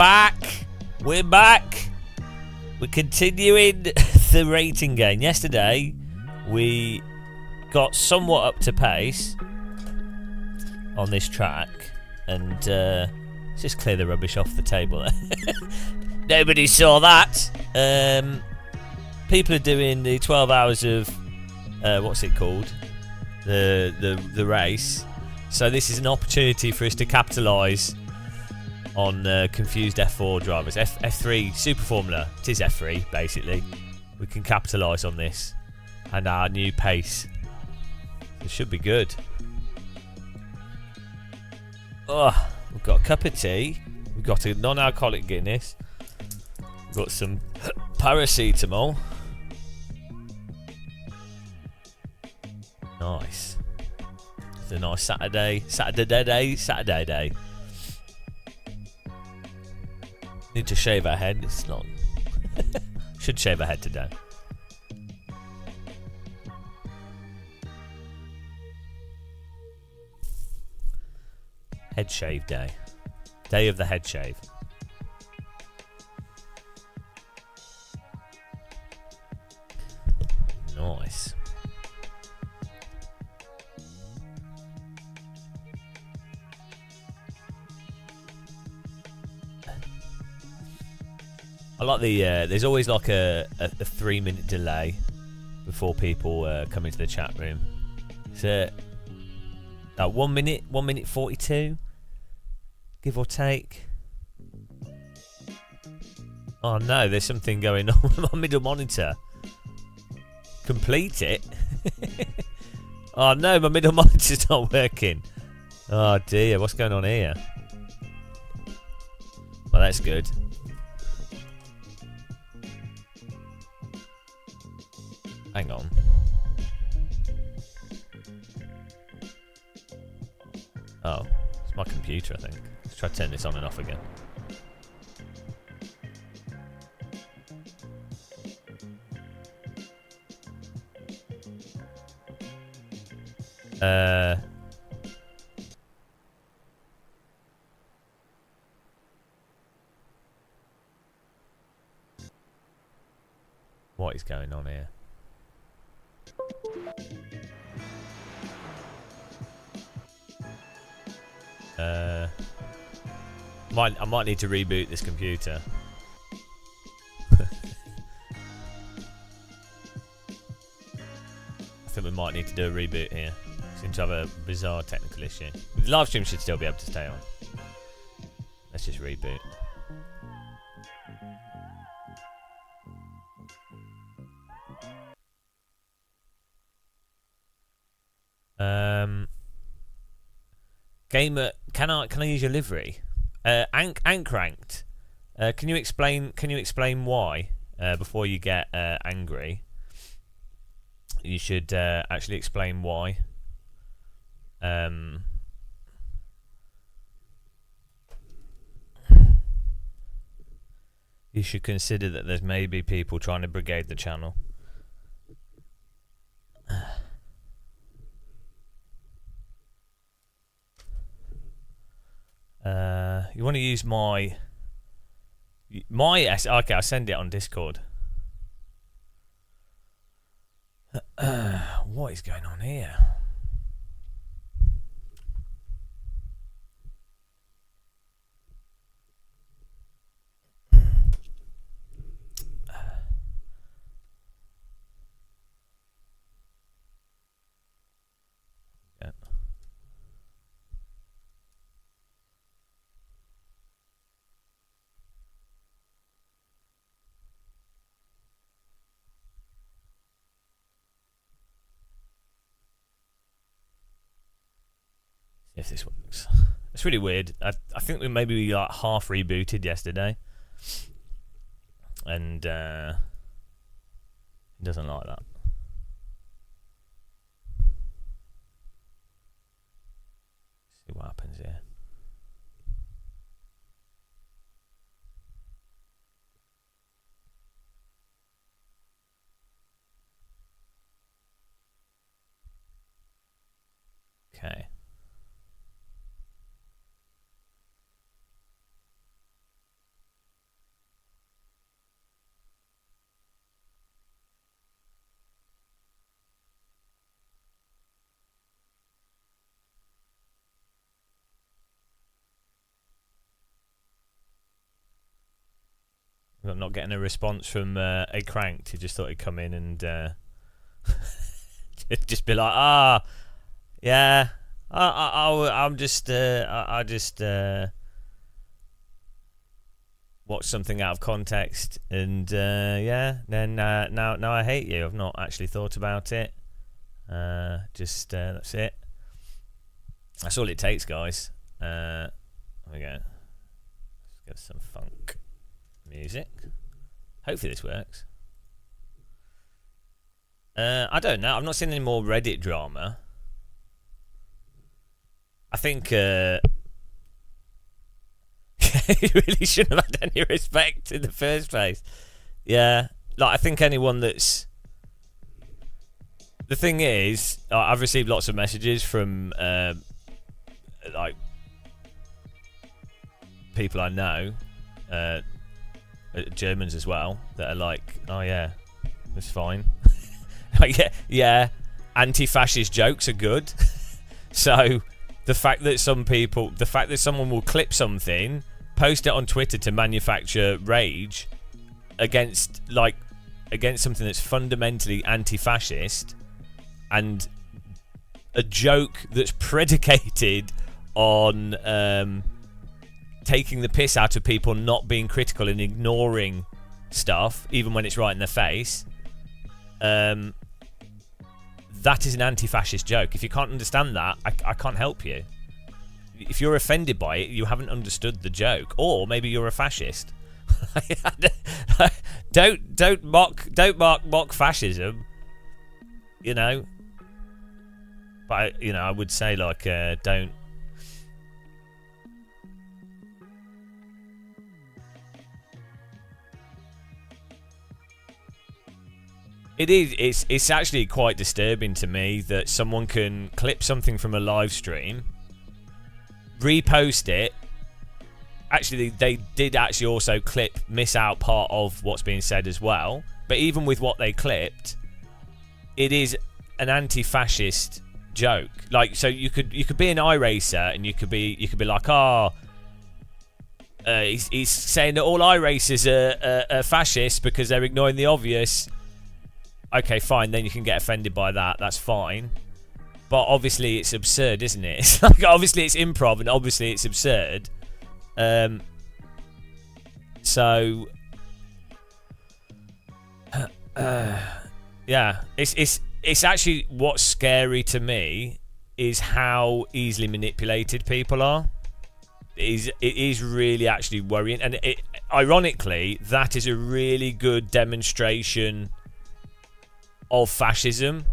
back. We're back. We're continuing the rating game. Yesterday, we got somewhat up to pace on this track. And let's just clear the rubbish off the table. Nobody saw that. People are doing the 12 hours of what's it called? The race. So this is an opportunity for us to capitalise on confused F4 drivers. F3 Super Formula. It is F3 basically. We can capitalise on this and our new pace. It should be good. Oh, we've got a cup of tea. We've got a non-alcoholic Guinness. We've got some paracetamol. Nice. It's a nice Saturday day. Need to shave our head. It's not. Should shave our head today. Head shave day. Day of the head shave. Nice. I like the there's always like a 3-minute delay before people come into the chat room. So 1 minute 42, give or take. Oh no, there's something going on with my middle monitor. Complete it. Oh no, my middle monitor's not working. Oh dear, what's going on here? Well, that's good. Hang on. Oh, it's my computer, I think. Let's try to turn this on and off again. What is going on here? I might need to reboot this computer. I think we might need to do a reboot here. Seems to have a bizarre technical issue. The live stream should still be able to stay on. Let's just reboot. Gamer, can I use your livery? Ankranked. Can you explain why before you get angry? You should actually explain why. You should consider that there's maybe people trying to brigade the channel. You want to use my okay, I'll send it on Discord. What is going on here? If this works. It's really weird. I think we maybe like half rebooted yesterday. And it doesn't like that. See what happens here. Okay. I'm not getting a response from a Cranked who just thought he'd come in and just be like, yeah, I'm just I just watched something out of context, and yeah, then now I hate you. I've not actually thought about it. That's it. That's all it takes, guys. There we go. Let's get some funk music. Hopefully this works. I don't know. I've not seen any more Reddit drama. I think you really shouldn't have had any respect in the first place. Yeah, like I think anyone that's... The thing is, I've received lots of messages from like people I know, Germans as well, that are like, oh yeah, it's fine. Like, yeah, anti-fascist jokes are good. So the fact that someone will clip something, post it on Twitter to manufacture rage against something that's fundamentally anti-fascist, and a joke that's predicated on taking the piss out of people not being critical and ignoring stuff even when it's right in their face, that is an anti-fascist joke. If you can't understand that, I can't help you. If you're offended by it, you haven't understood the joke, or maybe you're a fascist. don't mock fascism, you know. But I would say, like, don't. It's actually quite disturbing to me that someone can clip something from a live stream, repost it. Actually, they did actually also miss out part of what's being said as well. But even with what they clipped, it is an anti-fascist joke. Like, so you could be an iRacer and you could be like, he's saying that all iRacers are fascists because they're ignoring the obvious. Okay, fine, then you can get offended by that. That's fine. But obviously it's absurd, isn't it? It's like, obviously it's improv and obviously it's absurd. So yeah, it's actually what's scary to me is how easily manipulated people are. It is really actually worrying, and ironically, that is a really good demonstration of fascism.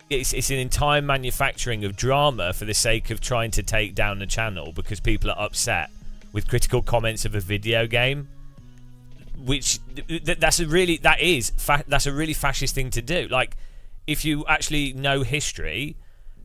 It's an entire manufacturing of drama for the sake of trying to take down the channel because people are upset with critical comments of a video game, which that's a really fascist thing to do. Like, if you actually know history,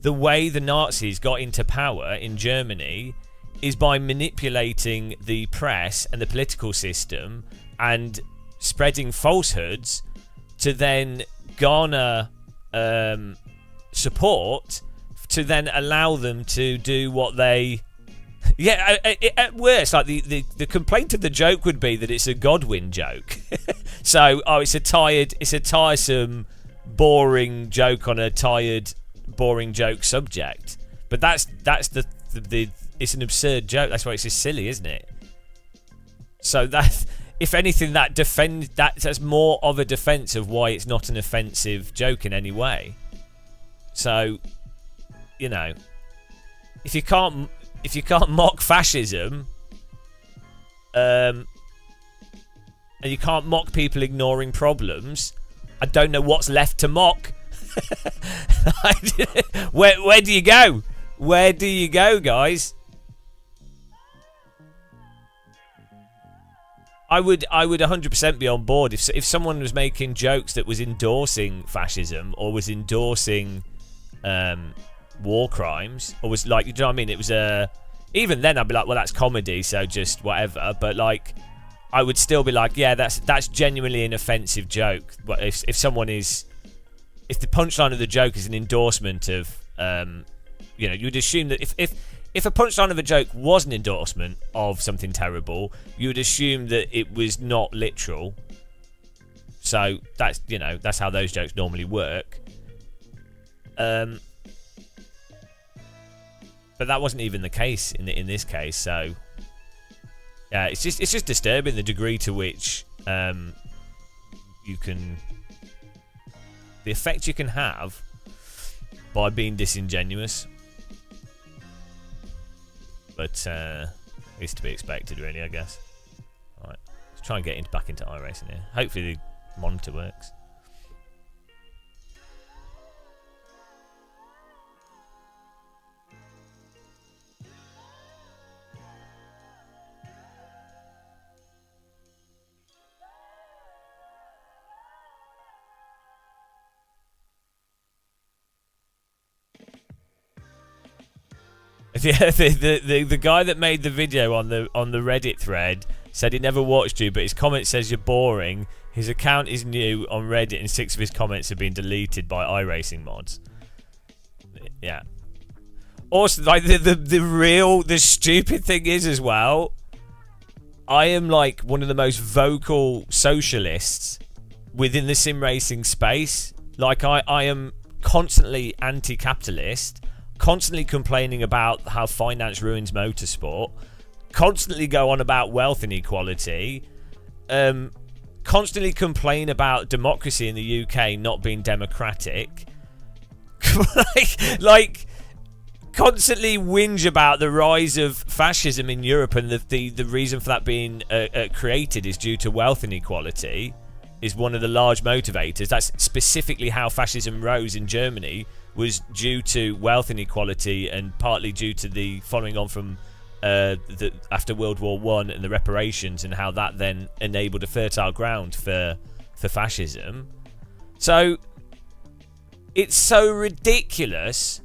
the way the Nazis got into power in Germany is by manipulating the press and the political system and spreading falsehoods to then garner support to then allow them to do what they... Yeah, at worst, like the complaint of the joke would be that it's a Godwin joke. So, it's a tiresome, boring joke on a tired, boring joke subject. But that's the it's an absurd joke. That's why it's just silly, isn't it? So that, if anything, that's more of a defense of why it's not an offensive joke in any way. So, if you can't mock fascism, and you can't mock people ignoring problems, I don't know what's left to mock. Where do you go? Where do you go, guys? I would 100% be on board if someone was making jokes that was endorsing fascism or was endorsing war crimes, or was like, you know what I mean? It was even then I'd be like, well, that's comedy, so just whatever. But like, I would still be like, yeah, that's genuinely an offensive joke. But if the punchline of the joke is an endorsement of, you'd assume that if if a punchline of a joke was an endorsement of something terrible, you would assume that it was not literal. So that's, you know, that's how those jokes normally work. But that wasn't even the case in this case. So yeah, it's just disturbing the degree to which you can, the effect you can have by being disingenuous. But it's to be expected, really, I guess. Alright, let's try and get back into iRacing here. Hopefully the monitor works. Yeah, the guy that made the video on the Reddit thread said he never watched you, but his comment says you're boring. His account is new on Reddit, and 6 of his comments have been deleted by iRacing mods. Yeah. Also, like the stupid thing is as well, I am like one of the most vocal socialists within the sim racing space. Like I am constantly anti-capitalist. Constantly complaining about how finance ruins motorsport, constantly go on about wealth inequality, constantly complain about democracy in the UK not being democratic, like constantly whinge about the rise of fascism in Europe, and the reason for that being created is due to wealth inequality, is one of the large motivators. That's specifically how fascism rose in Germany, was due to wealth inequality, and partly due to the following on from after World War One and the reparations, and how that then enabled a fertile ground for fascism. So it's so ridiculous.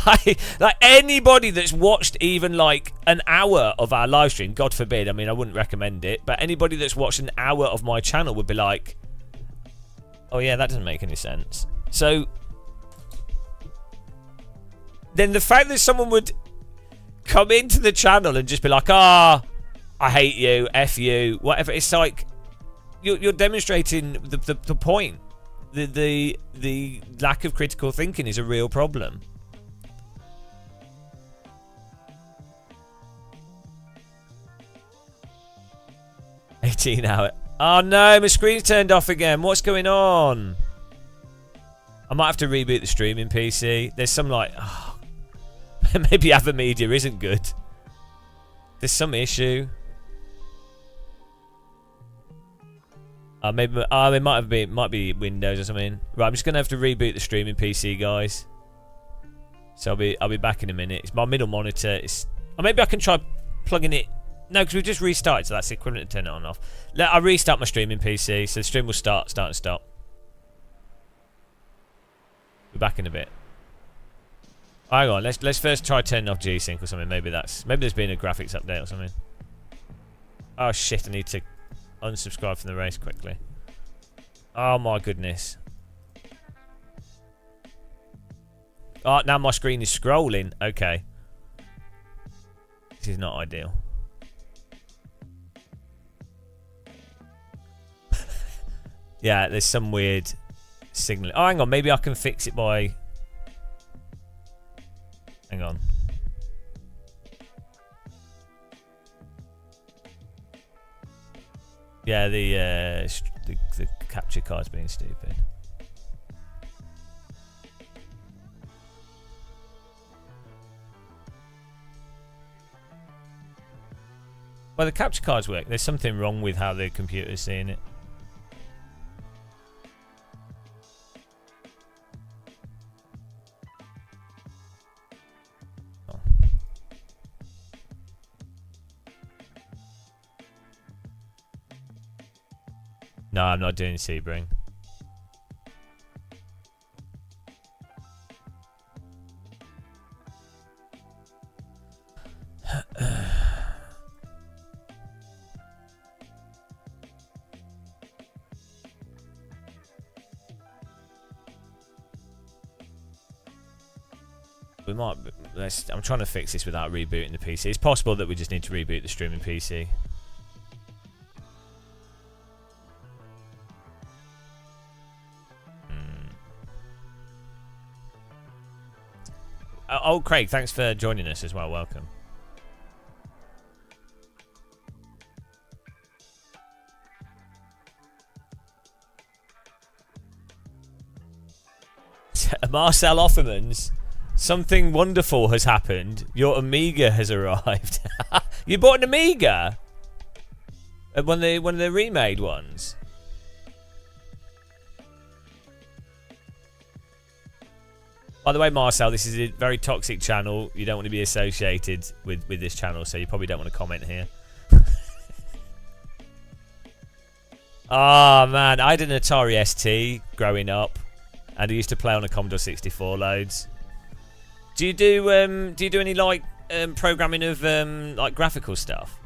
like anybody that's watched even like an hour of our live stream, God forbid, I mean I wouldn't recommend it, but anybody that's watched an hour of my channel would be like, oh yeah, that doesn't make any sense. So then the fact that someone would come into the channel and just be like, I hate you, F you, whatever, it's like you're demonstrating the point. The lack of critical thinking is a real problem. $18 hour. Oh no, my screen's turned off again. What's going on? I might have to reboot the streaming PC. There's some like, maybe AverMedia isn't good. There's some issue. Maybe it might be Windows or something. Right, I'm just gonna have to reboot the streaming PC, guys. So I'll be back in a minute. It's my middle monitor. Or maybe I can try plugging it. No, because we've just restarted, so that's the equivalent to turn it on and off. I'll restart my streaming PC, so the stream will start and stop. We're back in a bit. Hang on, let's first try turning off G-Sync or something. Maybe there's been a graphics update or something. Oh shit! I need to unsubscribe from the race quickly. Oh my goodness. Oh, now my screen is scrolling. Okay. This is not ideal. Yeah, there's some weird signal. Oh, hang on. Maybe I can fix it by... Hang on. Yeah, the capture card's being stupid. Well, the capture cards work. There's something wrong with how the computer's seeing it. No, I'm not doing Sebring. We might I'm trying to fix this without rebooting the PC. It's possible that we just need to reboot the streaming PC. Oh, Craig, thanks for joining us as well. Welcome. Marcel Offermans, something wonderful has happened. Your Amiga has arrived. You bought an Amiga? One of the remade ones? By the way, Marcel, this is a very toxic channel. You don't want to be associated with this channel, so you probably don't want to comment here. Oh, man. I had an Atari ST growing up, and I used to play on a Commodore 64 loads. Do you do any, like, programming of, like, graphical stuff?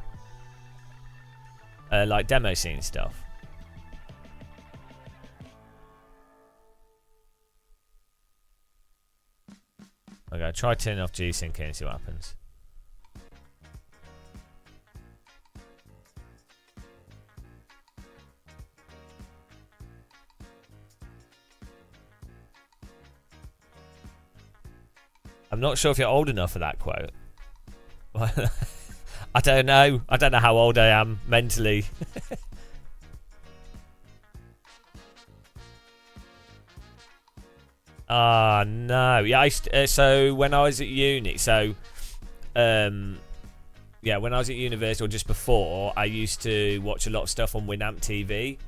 Like demo scene stuff? Okay, try turning off G-Sync and see what happens. I'm not sure if you're old enough for that quote. I don't know. I don't know how old I am mentally. Ah, no. Yeah, so when I was at uni, yeah, when I was at university or just before, I used to watch a lot of stuff on Winamp TV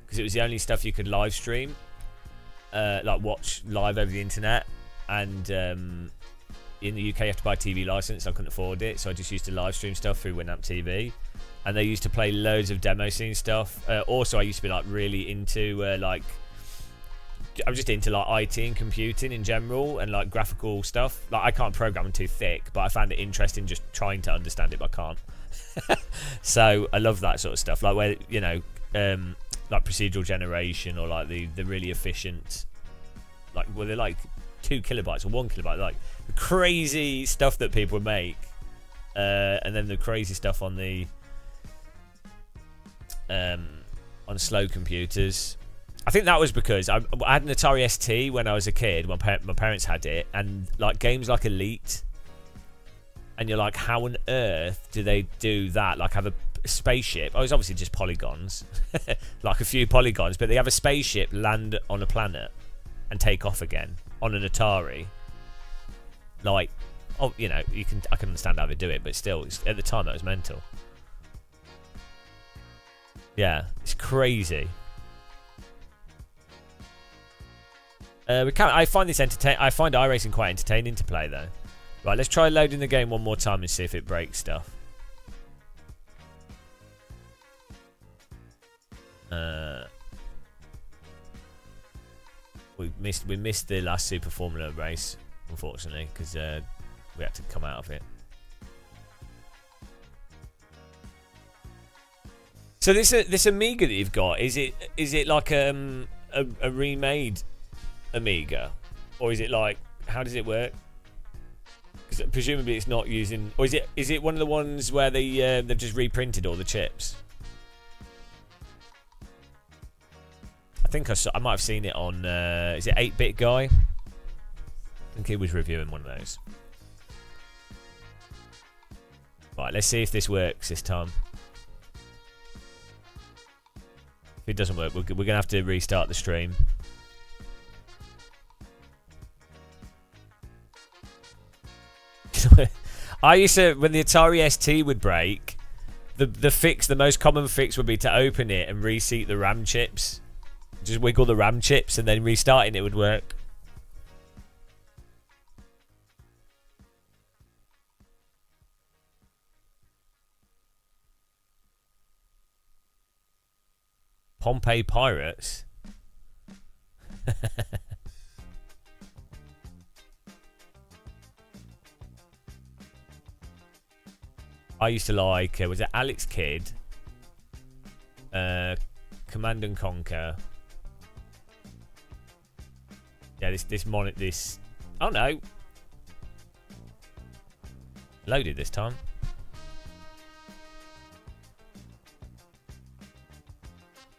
because it was the only stuff you could live stream, like watch live over the internet. And in the UK, you have to buy a TV license. I couldn't afford it, so I just used to live stream stuff through Winamp TV. And they used to play loads of demo scene stuff. Also, I used to be like really into I'm just into like IT and computing in general and like graphical stuff. Like I can't program them too thick, but I found it interesting just trying to understand it, but I can't. So I love that sort of stuff, like where like procedural generation or like the really efficient, like they're like 2 kilobytes or 1 kilobyte, like the crazy stuff that people would make, and then the crazy stuff on the on slow computers. I think that was because I had an Atari ST when I was a kid. My parents had it, and like games like Elite, and you're like, how on earth do they do that? Like have a spaceship. Oh, it's obviously just polygons, like a few polygons, but they have a spaceship land on a planet and take off again on an Atari. Like, oh, I can understand how they do it, but still, at the time that was mental. Yeah, it's crazy. I find this I find iRacing quite entertaining to play though. Right, let's try loading the game one more time and see if it breaks stuff. We missed the last Super Formula race, unfortunately, because we had to come out of it. So this Amiga that you've got, is it like a remade Amiga, or is it like, how does it work? Because presumably it's not using, or is it one of the ones where they've just reprinted all the chips? I think I might have seen it on is it 8-Bit Guy? I think he was reviewing one of those. Right, let's see if this works this time. If it doesn't work, we're gonna have to restart the stream. I used to, when the Atari ST would break, the most common fix would be to open it and reseat the RAM chips. Just wiggle the RAM chips and then restarting it would work. Pompeii Pirates? I used to like, was it Alex Kidd? Command and Conquer. Yeah, this. Oh no. loaded this time.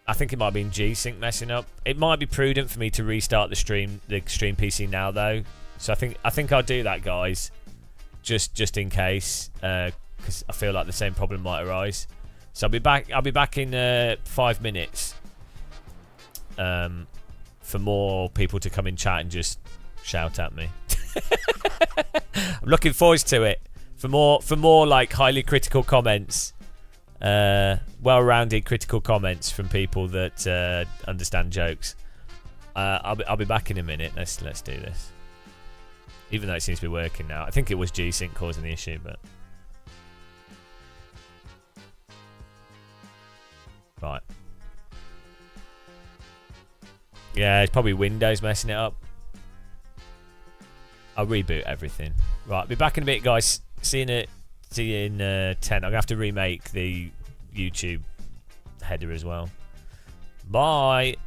I think it might have been G-Sync messing up. It might be prudent for me to restart the stream PC now though. So I think I'll do that, guys, just in case, because I feel like the same problem might arise. So I'll be back in 5 minutes. For more people to come in chat and just shout at me. I'm looking forward to it. For more like highly critical comments. Well-rounded critical comments from people that understand jokes. I'll be back in a minute. Let's do this. Even though it seems to be working now. I think it was G-Sync causing the issue, but right. Yeah, it's probably Windows messing it up. I'll reboot everything. Right, be back in a bit, guys. See you in 10. I'm gonna have to remake the YouTube header as well. Bye.